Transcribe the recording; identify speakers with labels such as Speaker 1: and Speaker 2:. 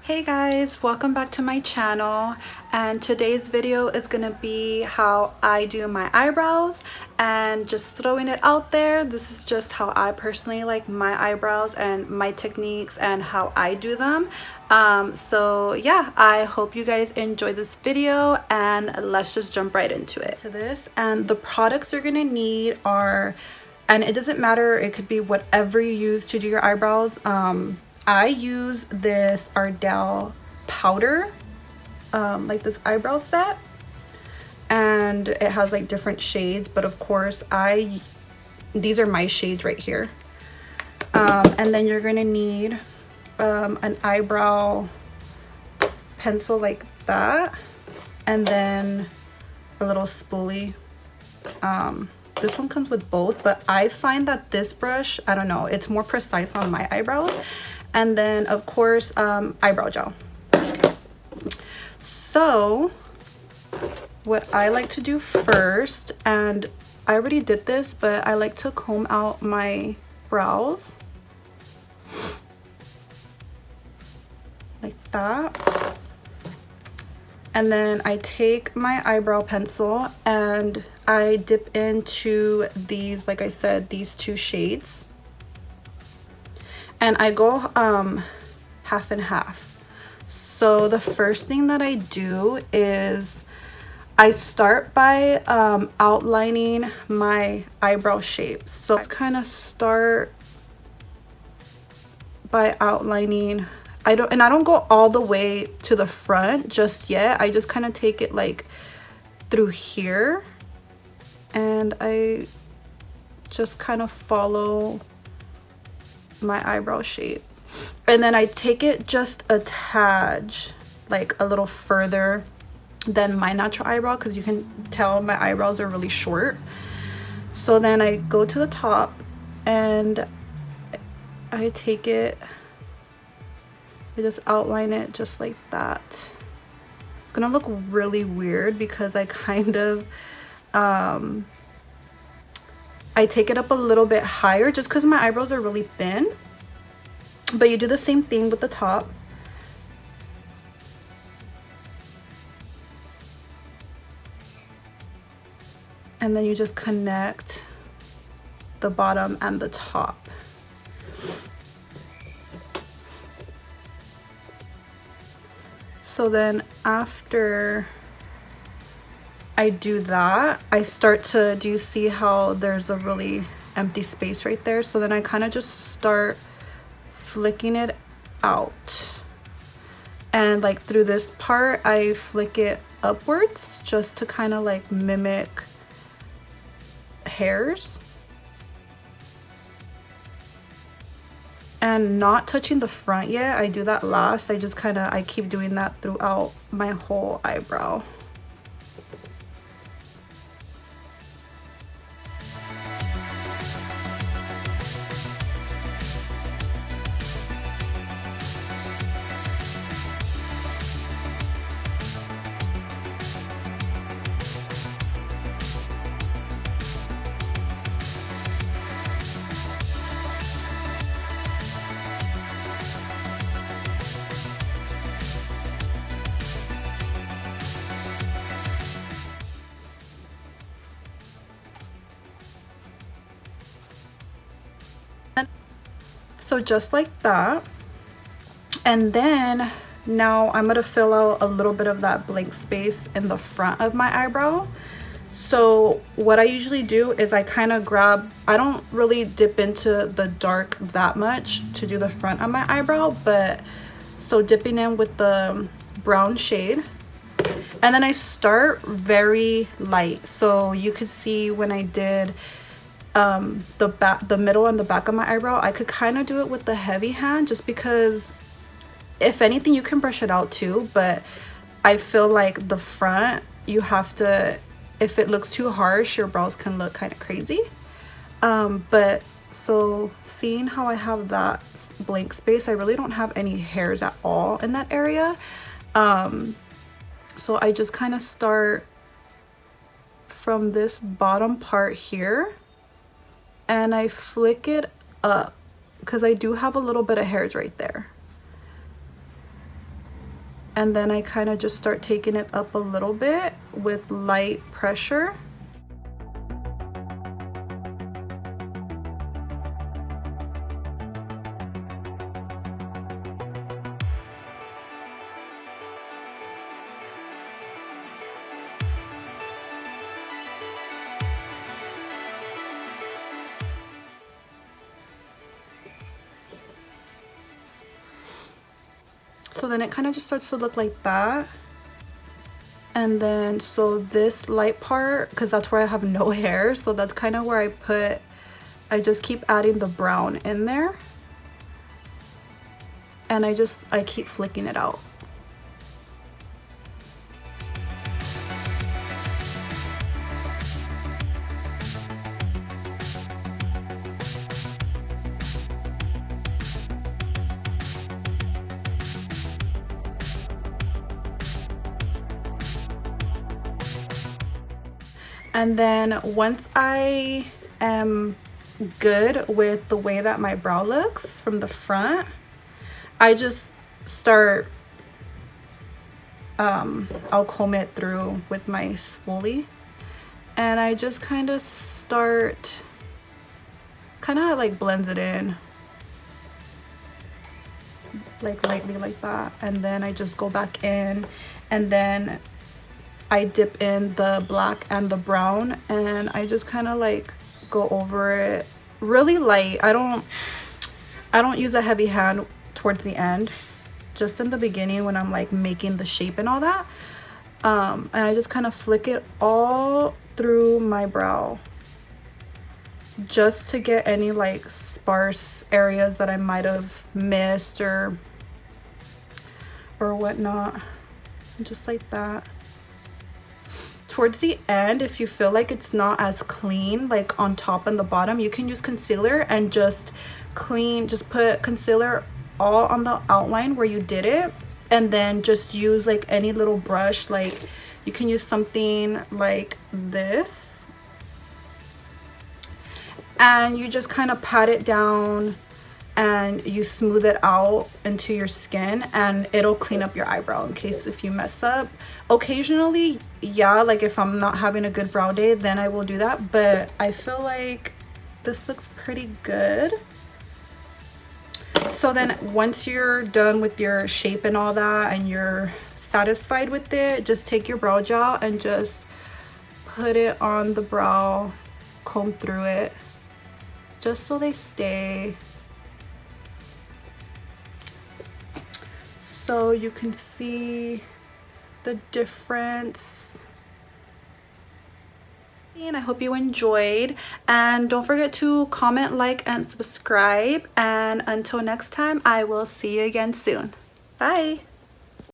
Speaker 1: Hey guys, welcome back to my channel, and today's video is gonna be how I do my eyebrows. And just throwing it out there, this is just how I personally like my eyebrows and my techniques and how I do them. So yeah, I hope you guys enjoy this video, and let's just jump right into it. And the products you're gonna need are, and it doesn't matter, it could be whatever you use to do your eyebrows. I use this Ardell powder, like this eyebrow set, and it has like different shades, but of course these are my shades right here. And then you're gonna need an eyebrow pencil like that, and then a little spoolie. This one comes with both, but I find that this brush, I don't know, it's more precise on my eyebrows. And then of course eyebrow gel. So what I like to do first, and I already did this, but I like to comb out my brows like that. And then I take my eyebrow pencil and I dip into these, like I said, these two shades. And I go half and half. So the first thing that I do is I start by outlining my eyebrow shape. So I kind of start by outlining. I don't go all the way to the front just yet. I just kind of take it like through here, and I just kind of follow my eyebrow shape, and then I take it just a tad, like a little further than my natural eyebrow, because you can tell my eyebrows are really short. So then I go to the top and I take it, I just outline it just like that. It's gonna look really weird because I kind of I take it up a little bit higher just because my eyebrows are really thin. But you do the same thing with the top. And then you just connect the bottom and the top. So then after I do that, I start to, do you see how there's a really empty space right there? So then I kind of just start flicking it out, and like through this part I flick it upwards just to kind of like mimic hairs, and not touching the front yet. I do that last. I just kind of, I keep doing that throughout my whole eyebrow. So just like that. And then now I'm gonna fill out a little bit of that blank space in the front of my eyebrow. So what I usually do is I kind of grab, I don't really dip into the dark that much to do the front of my eyebrow, but so dipping in with the brown shade, and then I start very light. So you could see when I did the middle and the back of my eyebrow, I could kind of do it with the heavy hand, just because if anything you can brush it out too, but I feel like the front, you have to, if it looks too harsh, your brows can look kind of crazy. But so seeing how I have that blank space, I really don't have any hairs at all in that area. So I just kind of start from this bottom part here, and I flick it up because I do have a little bit of hairs right there. and then I kind of just start taking it up a little bit with light pressure. So then it kind of just starts to look like that. And then so this light part, because that's where I have no hair, so that's kind of where I just keep adding the brown in there, and I keep flicking it out. And then once I am good with the way that my brow looks from the front, I just start, I'll comb it through with my spoolie, and I just kind of start, kind of like blends it in, like lightly like that, and then I just go back in, and then I dip in the black and the brown, and I just kind of like go over it really light. I don't use a heavy hand towards the end, just in the beginning when I'm like making the shape and all that. And I just kind of flick it all through my brow, just to get any like sparse areas that I might have missed or whatnot, just like that. Towards the end, if you feel like it's not as clean, like on top and the bottom, you can use concealer and just put concealer all on the outline where you did it, and then just use like any little brush. Like you can use something like this, and you just kind of pat it down and you smooth it out into your skin, and it'll clean up your eyebrow in case if you mess up. Occasionally, yeah, like if I'm not having a good brow day, then I will do that, but I feel like this looks pretty good. So then once you're done with your shape and all that, and you're satisfied with it, just take your brow gel and just put it on the brow, comb through it, just so they stay. So you can see the difference. And I hope you enjoyed, and don't forget to comment, like, and subscribe, and until next time, I will see you again soon. Bye.